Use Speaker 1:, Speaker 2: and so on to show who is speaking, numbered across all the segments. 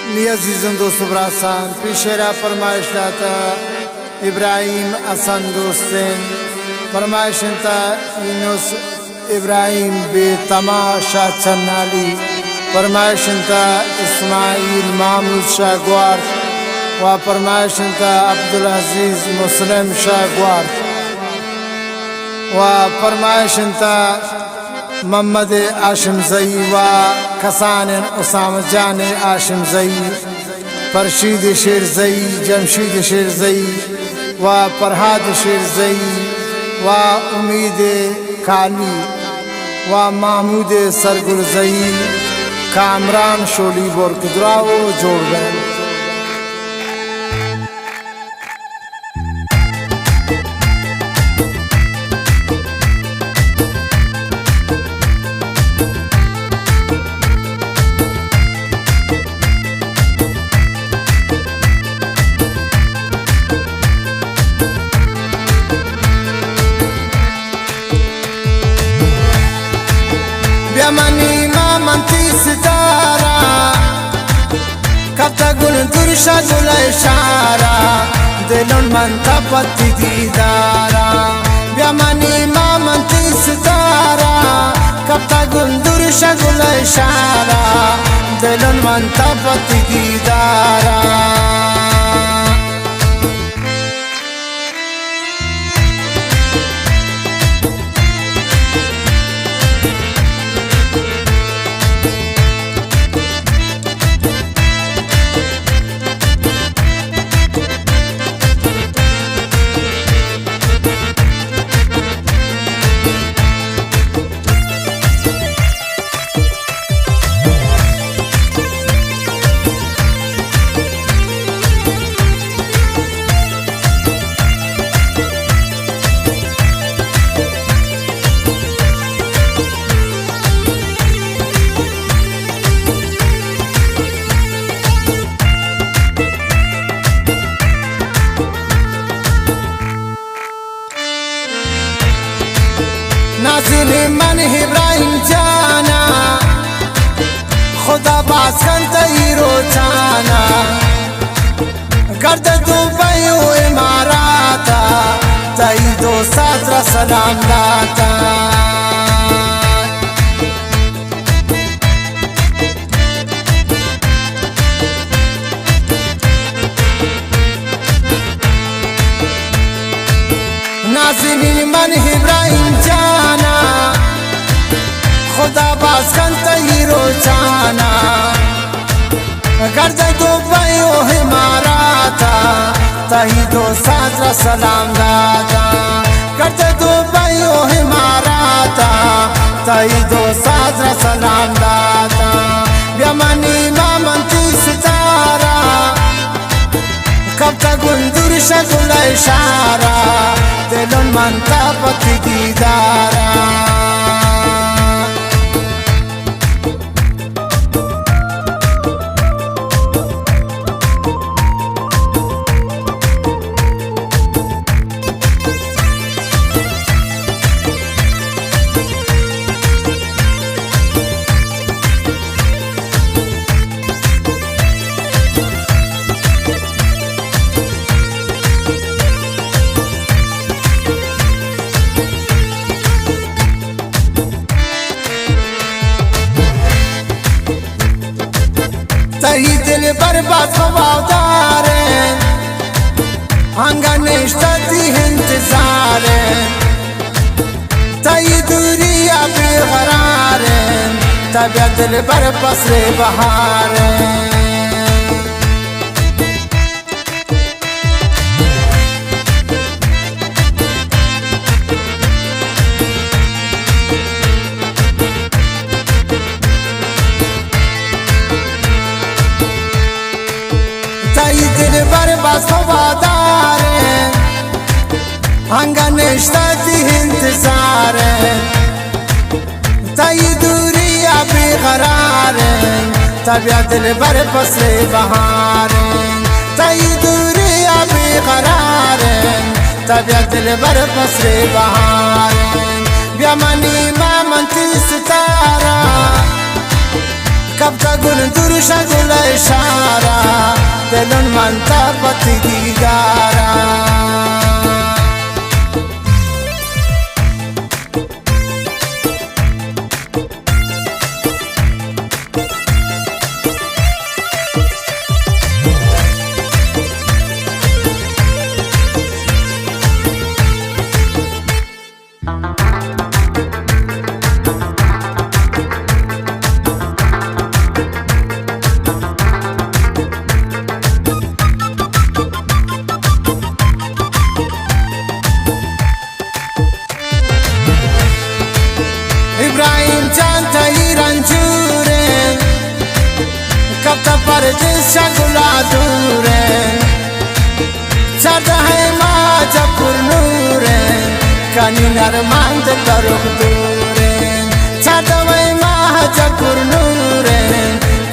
Speaker 1: अजीज़ों दोस्तों बरासान पेशेरा फरमाइश दाता इब्राहिम असन दोस्तें फरमाइश यूनुस इब्राहिम बेतमाशा चन्नाली फरमाइश इस्माइल महमूद शाह ग्वार व फरमाइश अब्दुल अजीज़ मुस्लिम शाह ग्वार व फरमाइश मोहम्मद आशिम जई व कसान उसामा जान आशिम जई फरशीद शेर जई जमशीद शेर जई व फरहाद शेर जई व उम्मीद काली व महमूद सरगुल जई कामरान शोली बोरकद्राओ जोड़ गए। Yamani mamanti sitara Kapta gul dursha gul ishara Dilun manta patti didara Yamani mamanti sitara Kapta gul dursha gul ishara Dilun manta patti didara नाज़िल मन इब्राहिम जाना खुदा बास करता ही रोजाना करते दुबई इमाराता तई दो सातरा सलाम लाता नाज़िल मन इब्राहिम जाना खुदा बास करता ही रोजाना करते दुबई इमाराता तही दो सातरा सलाम दाता करते दुबई इमाराता तही दो सातरा सलाम दाता यमनी मामंती सितारा कब तक गुंदुर शगुल इशारा दिलन मनता पति दीदारा तही दिल बर्बाद खवादारे हंगनेश्ती इंतजारे तही दूरिया बेकरारे तबियत दिल बर पसरे बहारे दिल बर्बाद खवादारे हंगनेश्ती इंतजारे तई दूरिया बेकरारे तबियत दिल बर पसरे बहारे तई दूरिया बेकरारे तबियत दिल बर पसरे बहारे यमनी मामंती सितारा कब का गुन दुरुशा गुल इशारा दिलन मनता पति दीदारा इब्राहिम चांद रंजूरे कब तक परदेस गुला दूरे चाहता है माँ जपुर नूरे कनी नरमान दिल बरुख दूरे चाहता है माँ जपुर नूरे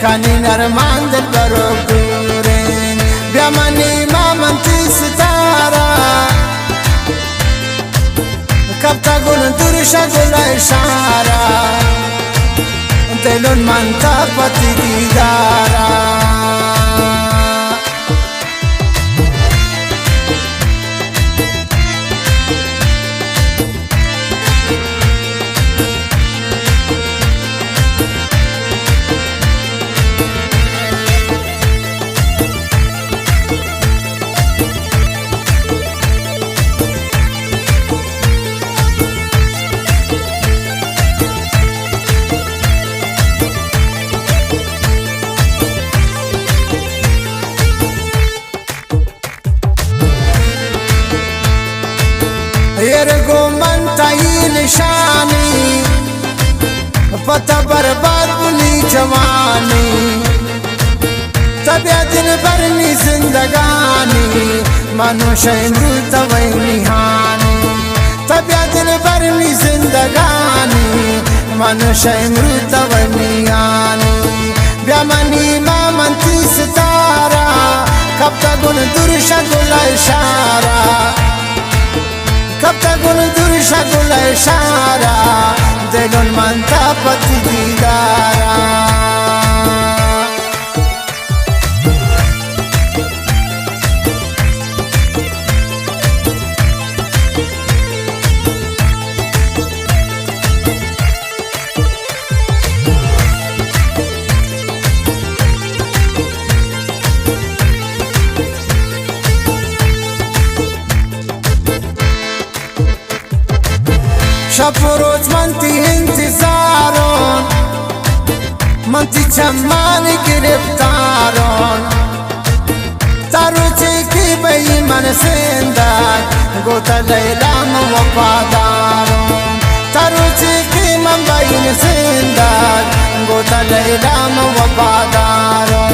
Speaker 1: कनी नरमान दिल बरुख दूरे ब्यामनी माँ मंती सितारा कब तक गुन दुरुशा गुल इशारा दिलन मनता पति दीदारा गो मनता ही निशानी पता बर्बाद बुली जवानी तबिया दिन भरनी जिंदगानी मनुष्य मृत वही निहानी तबिया दिन भरनी जिंदगानी मनुष्य मृत वही निहानी ब्यामनी माँ मंती सितारा कब तक गुन दुरुशा गुल इशारा कब तक गुन दुरुशा गुल इशारा दिलन मनता पति दीदारा शब रोज मनती इंतजारों मनती चम्मान गिरफ्तारों तारुची की बई मन सेंदार गोता लैलाम वफादारों तारुची की मन बई सेंदार गोता लैलाम वफादारों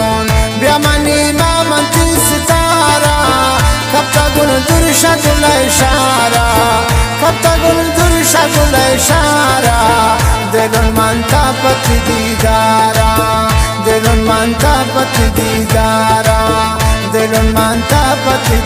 Speaker 1: ब्यामनी माँ मनती सितारा कब तक गुन दुरुशा गुल इशारा कब तक गुन दुरुशा गुल इशारा दिलन मनता पति दीदारा दिलन मनता पति दीदारा दिलन मनता पति